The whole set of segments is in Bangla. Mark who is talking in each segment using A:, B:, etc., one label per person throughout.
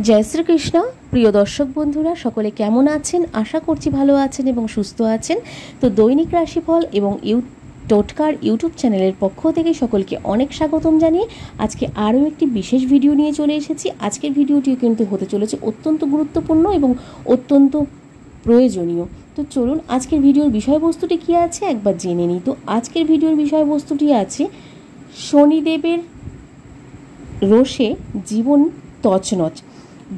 A: जय श्री कृष्ण प्रिय दर्शक बंधुरा सकले केमन आছেন आशा करছি ভালো আছেন এবং সুস্থ আছেন। তো দৈনিক রাশিফল এবং টোটকার ইউটিউব চ্যানেলের পক্ষ থেকে সকলকে অনেক স্বাগতম জানিয়ে আজকে আরও একটি বিশেষ ভিডিও নিয়ে চলে এসেছি। আজকের ভিডিওটি কিন্তু হতে চলেছে অত্যন্ত গুরুত্বপূর্ণ এবং অত্যন্ত প্রয়োজনীয়। তো চলুন আজকের ভিডিওর বিষয়বস্তুটি কী আছে একবার জেনে নিই। তো আজকের ভিডিওর বিষয়বস্তুটি আছে শনিদেবের রোষে জীবন তছনছ,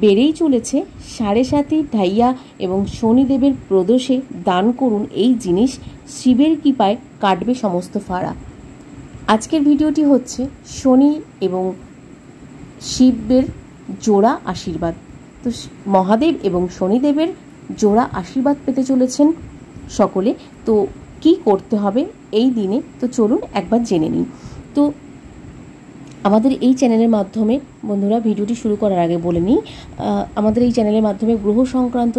A: বেড়েই চলেছে 7.5 ঢাইয়া এবং শনিদেবের প্রদোষে দান করুন এই জিনিস, শিবের কৃপায় কাটবে সমস্ত ফাড়া। আজকের ভিডিওটি হচ্ছে শনি এবং শিবের জোড়া আশীর্বাদ। তো মহাদেব এবং শনিদেবের জোড়া আশীর্বাদ পেতে চলেছেন সকলে। তো কি করতে হবে এই দিনে, তো চলুন একবার জেনে নিই। তো আমাদের এই চ্যানেলের মাধ্যমে বন্ধুরা, ভিডিওটি শুরু করার আগে বলে নিই, আমাদের এই চ্যানেলের মাধ্যমে গ্রহ সংক্রান্ত,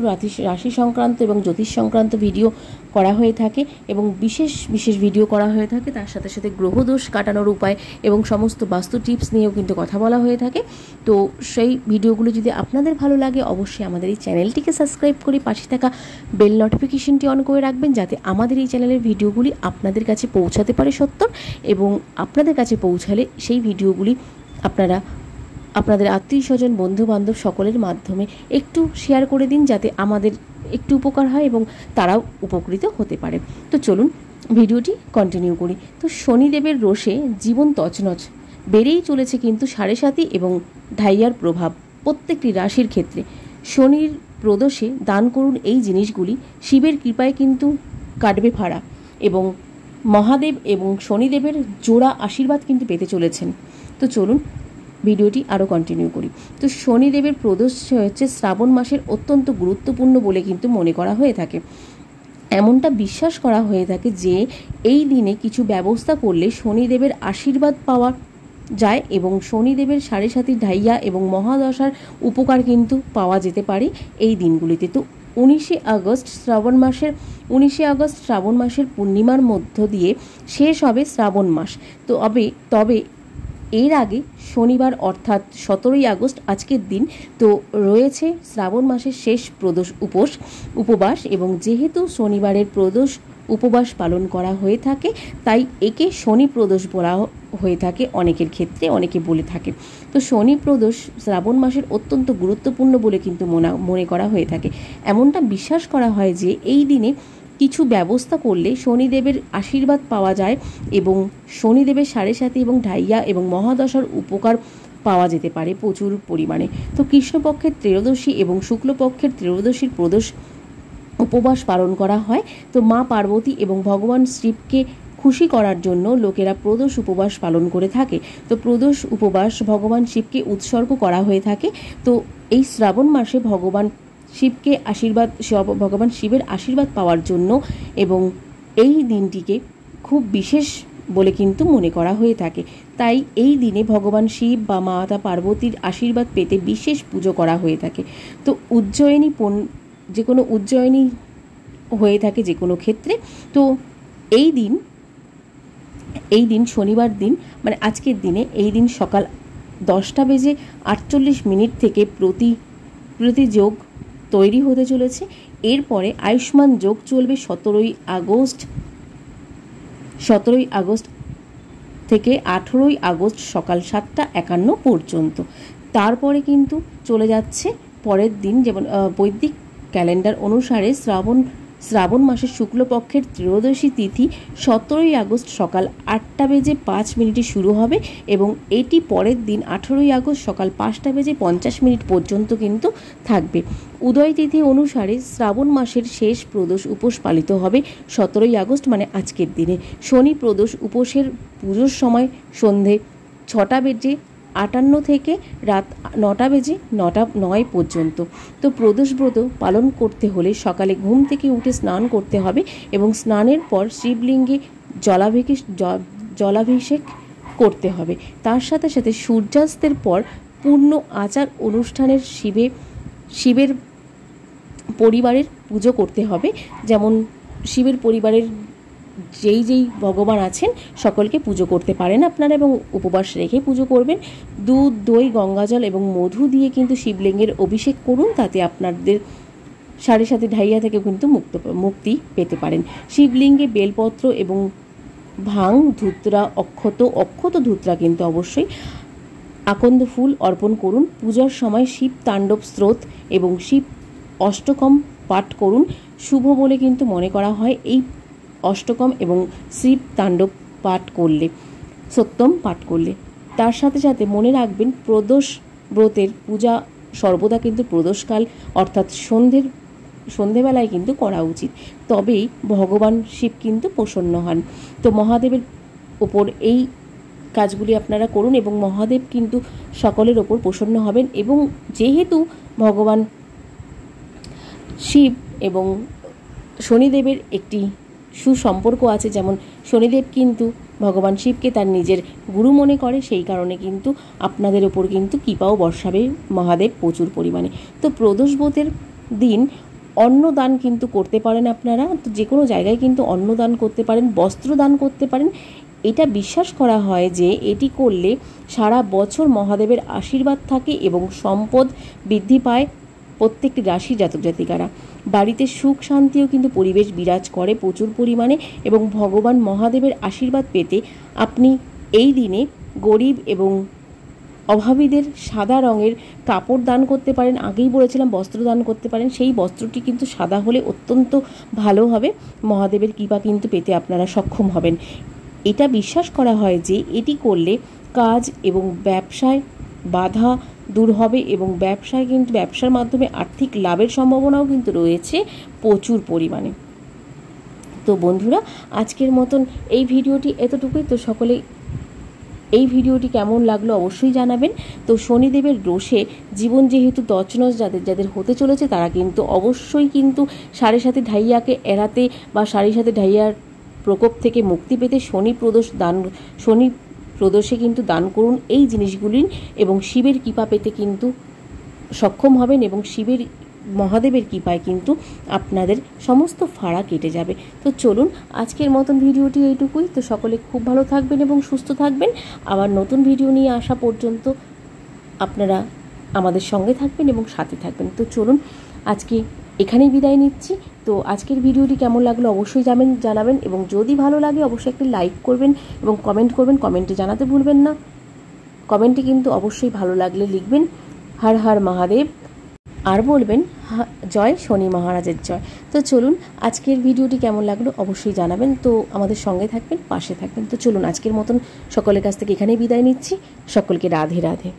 A: রাশি সংক্রান্ত এবং জ্যোতিষ সংক্রান্ত ভিডিও করা হয়ে থাকে এবং বিশেষ বিশেষ ভিডিও করা হয়ে থাকে। তার সাথে সাথে গ্রহদোষ কাটানোর উপায় এবং সমস্ত বাস্তু টিপস নিয়েও কিন্তু কথা বলা হয়ে থাকে। তো সেই ভিডিওগুলো যদি আপনাদের ভালো লাগে অবশ্যই আমাদের এই চ্যানেলটিকে সাবস্ক্রাইব করে পাশে থাকা বেল নোটিফিকেশনটি অন করে রাখবেন, যাতে আমাদের এই চ্যানেলের ভিডিওগুলি আপনাদের কাছে পৌঁছাতে পারে সত্তর, এবং আপনাদের কাছে পৌঁছালে সেই ভিডিওগুলি আপনারা আপনাদের আত্মীয় স্বজন, বন্ধু বান্ধব সকলের মাধ্যমে একটু শেয়ার করে দিন, যাতে আমাদের একটু উপকার হয় এবং তারাও উপকৃত হতে পারে। তো চলুন ভিডিওটি কন্টিনিউ করি। তো শনিদেবের রোষে জীবন তছনছ, বেড়েই চলেছে কিন্তু 7.5 এবং ঢাইয়ার প্রভাব প্রত্যেকটি রাশির ক্ষেত্রে। শনির প্রদোষে দান করুন এই জিনিসগুলি, শিবের কৃপায় কিন্তু কাটবে ফাড়া এবং মহাদেব এবং শনিদেবের জোড়া আশীর্বাদ কিন্তু পেতে চলেছেন। তো চলুন ভিডিওটি আরও কন্টিনিউ করি। তো শনিদেবের প্রদোষ হচ্ছে শ্রাবণ মাসের অত্যন্ত গুরুত্বপূর্ণ বলে কিন্তু মনে করা হয়ে থাকে। এমনটা বিশ্বাস করা হয়ে থাকে যে এই দিনে কিছু ব্যবস্থা করলে শনিদেবের আশীর্বাদ পাওয়া যায় এবং শনিদেবের 7.5 ঢাইয়া এবং মহাদশার উপকার কিন্তু পাওয়া যেতে পারে এই দিনগুলিতে। তো 19 আগস্ট শ্রাবণ মাসের পূর্ণিমার মধ্য দিয়ে শেষ হবে শ্রাবণ মাস। তবে এর আগে শনিবার অর্থাৎ 17 আগস্ট আজকের দিন তো রয়েছে শ্রাবণ মাসের শেষ প্রদোষ উপবাস, এবং যেহেতু শনিবারের প্রদোষ উপবাস পালন করা হয়ে থাকে তাই একে শনি প্রদোষ বলা হয়ে থাকে অনেকের ক্ষেত্রে, অনেকে বলে থাকে। তো শনি প্রদোষ শ্রাবণ মাসের অত্যন্ত গুরুত্বপূর্ণ বলে কিন্তু মনে করা হয়ে থাকে। এমনটা বিশ্বাস করা হয় যে এই দিনে কিছু ব্যবস্থা করলে শনিদেবের আশীর্বাদ পাওয়া যায় এবং শনিদেবের 7.5 এবং ঢাইয়া এবং মহাদশার উপকার পাওয়া যেতে পারে প্রচুর পরিমাণে। তো কৃষ্ণপক্ষের ত্রয়োদশী এবং শুক্লপক্ষের ত্রয়োদশীর প্রদোষ উপবাস পালন করা হয়। তো মা পার্বতী এবং ভগবান শিবকে খুশি করার জন্য লোকেরা প্রদোষ উপবাস পালন করে থাকে। তো প্রদোষ উপবাস ভগবান শিবকে উৎসর্গ করা হয়ে থাকে। তো এই শ্রাবণ মাসে ভগবান শিবের আশীর্বাদ পাওয়ার জন্য এবং এই দিনটিকে খুব বিশেষ বলে কিন্তু মনে করা হয়ে থাকে। তাই এই দিনে ভগবান শিব বা মাতা পার্বতীর আশীর্বাদ পেতে বিশেষ পুজো করা হয়ে থাকে। তো উজ্জয়িনী হয়ে থাকে যে কোনো ক্ষেত্রে। তো এই দিন শনিবার দিন মানে আজকের দিনে এই দিন সকাল 10:48 থেকে প্রতি যোগ তৈরি হতে চলেছে। এরপরে আয়ুষ্মান যোগ চলবে 17 আগস্ট থেকে 18 আগস্ট সকাল 7:51 পর্যন্ত। তারপরে কিন্তু চলে যাচ্ছে পরের দিন, যেমন বৈদিক ক্যালেন্ডার অনুসারে শ্রাবণ মাসের শুক্লপক্ষের ত্রয়োদশী তিথি 17 আগস্ট সকাল 8:05 শুরু হবে এবং এটি পরের দিন 18 আগস্ট সকাল 5:50 পর্যন্ত কিন্তু থাকবে। উদয় তিথি অনুসারে শ্রাবণ মাসের শেষ প্রদোষ উপোস পালিত হবে 17 আগস্ট মানে আজকের দিনে। শনি প্রদোষ উপোসের পুজোর সময় সন্ধে 6:58 থেকে রাত 9:09 পর্যন্ত। তো প্রদোষ ব্রত পালন করতে হলে সকালে ঘুম থেকে উঠে স্নান করতে হবে এবং স্নানের পর শিবলিঙ্গে জলাভিষেক করতে হবে। তার সাথে সাথে সূর্যাস্তের পর পূর্ণ আচার অনুষ্ঠানের শিবের পরিবারের পুজো করতে হবে। যেমন শিবের পরিবারের যেই যেই ভগবান আছেন সকলকে পুজো করতে পারেন আপনারা, এবং উপবাস রেখে পুজো করবেন। দুধ, দই, গঙ্গাজল এবং মধু দিয়ে কিন্তু শিবলিঙ্গের অভিষেক করুন, তাতে আপনাদের সাড়ে সাথে ঢাইয়া থেকে কিন্তু মুক্তি পেতে পারেন। শিবলিঙ্গে বেলপত্র এবং ভাং, ধুতরা, অক্ষত ধুতরা কিন্তু অবশ্যই, আকন্দ ফুল অর্পণ করুন। পূজার সময় শিব তাণ্ডব স্তোত্র এবং শিব অষ্টকম পাঠ করুন, শুভ বলে কিন্তু মনে করা হয় এই অষ্টকম এবং শিব তাণ্ডব পাঠ করলে, সত্যম পাঠ করলে। তার সাথে সাথে মনে রাখবেন প্রদোষ ব্রতের পূজা সর্বদা কিন্তু প্রদোষকাল অর্থাৎ সন্ধেবেলায় কিন্তু করা উচিত, তবেই ভগবান শিব কিন্তু প্রসন্ন হন। তো মহাদেবের ওপর এই কাজগুলি আপনারা করুন এবং মহাদেব কিন্তু সকলের ওপর প্রসন্ন হবেন। এবং যেহেতু ভগবান শিব এবং শনিদেবের একটি সুসম্পর্ক আছে, যেমন শনিদেব কিন্তু ভগবান শিবকে তার নিজের গুরু মনে করে, সেই কারণে কিন্তু আপনাদের ওপর কিন্তু কৃপাও বর্ষাবে মহাদেব প্রচুর পরিমাণে। তো প্রদোষ ব্রতের দিন অন্নদান কিন্তু করতে পারেন আপনারা, তো যে কোনো জায়গায় কিন্তু অন্নদান করতে পারেন, বস্ত্র দান করতে পারেন। এটা বিশ্বাস করা হয় যে এটি করলে সারা বছর মহাদেবের আশীর্বাদ থাকে এবং সম্পদ বৃদ্ধি পায় প্রত্যেকটি রাশি জাতক জাতিকারা। বাড়িতে সুখ শান্তিও কিন্তু পরিবেশ বিরাজ করে প্রচুর পরিমাণে, এবং ভগবান মহাদেবের আশীর্বাদ পেতে আপনি এই দিনে গরিব এবং অভাবীদের সাদা রঙের কাপড় দান করতে পারেন। আগেই বলেছিলাম বস্ত্র দান করতে পারেন, সেই বস্ত্রটি কিন্তু সাদা হলে অত্যন্ত ভালো হবে, মহাদেবের কৃপা কিন্তু পেতে আপনারা সক্ষম হবেন। এটা বিশ্বাস করা হয় যে এটি করলে কাজ এবং ব্যবসায় বাধা দূর হবে, এবং ব্যবসার মাধ্যমে আর্থিক লাভের সম্ভাবনাও কিন্তু রয়েছে প্রচুর পরিমাণে। তো বন্ধুরা, আজকের মতন এই ভিডিওটি এতটুকুই। তো সকলে এই ভিডিওটি কেমন লাগলো অবশ্যই জানাবেন। তো শনিদেবের রোষে জীবন যেহেতু তছনছ যাদের হতে চলেছে, তারা কিন্তু অবশ্যই কিন্তু সাড়ে সাথে ঢাইয়াকে এড়াতে বা সাড়ে সাথে ঢাইয়ার প্রকোপ থেকে মুক্তি পেতে শনি প্রদোষে কিন্তু দান করুন এই জিনিসগুলি, এবং শিবের কৃপা পেতে কিন্তু সক্ষম হবেন, এবং মহাদেবের কৃপায় কিন্তু আপনাদের সমস্ত ফাঁড়া কেটে যাবে। তো চলুন আজকের মতন ভিডিওটি এইটুকুই। তো সকলে খুব ভালো থাকবেন এবং সুস্থ থাকবেন। আবার নতুন ভিডিও নিয়ে আসা পর্যন্ত আপনারা আমাদের সঙ্গে থাকবেন এবং সাথে থাকবেন। তো চলুন আজকে এখানেই বিদায় নিচ্ছি। তো আজকের ভিডিওটি কেমন লাগলো অবশ্যই জানাবেন, এবং যদি ভালো লাগে অবশ্যই একটি লাইক করবেন এবং কমেন্ট করবেন। কমেন্টে জানাতে ভুলবেন না, কমেন্টে কিন্তু অবশ্যই ভালো লাগলে লিখবেন হর হর মহাদেব, আর বলবেন জয় শনি মহারাজের জয়। তো চলুন আজকের ভিডিওটি কেমন লাগলো অবশ্যই জানাবেন। তো আমাদের সঙ্গে থাকবেন, পাশে থাকবেন। তো চলুন আজকের মতন সকলের কাছ থেকে এখানেই বিদায় নিচ্ছি। সকলকে রাধে রাধে।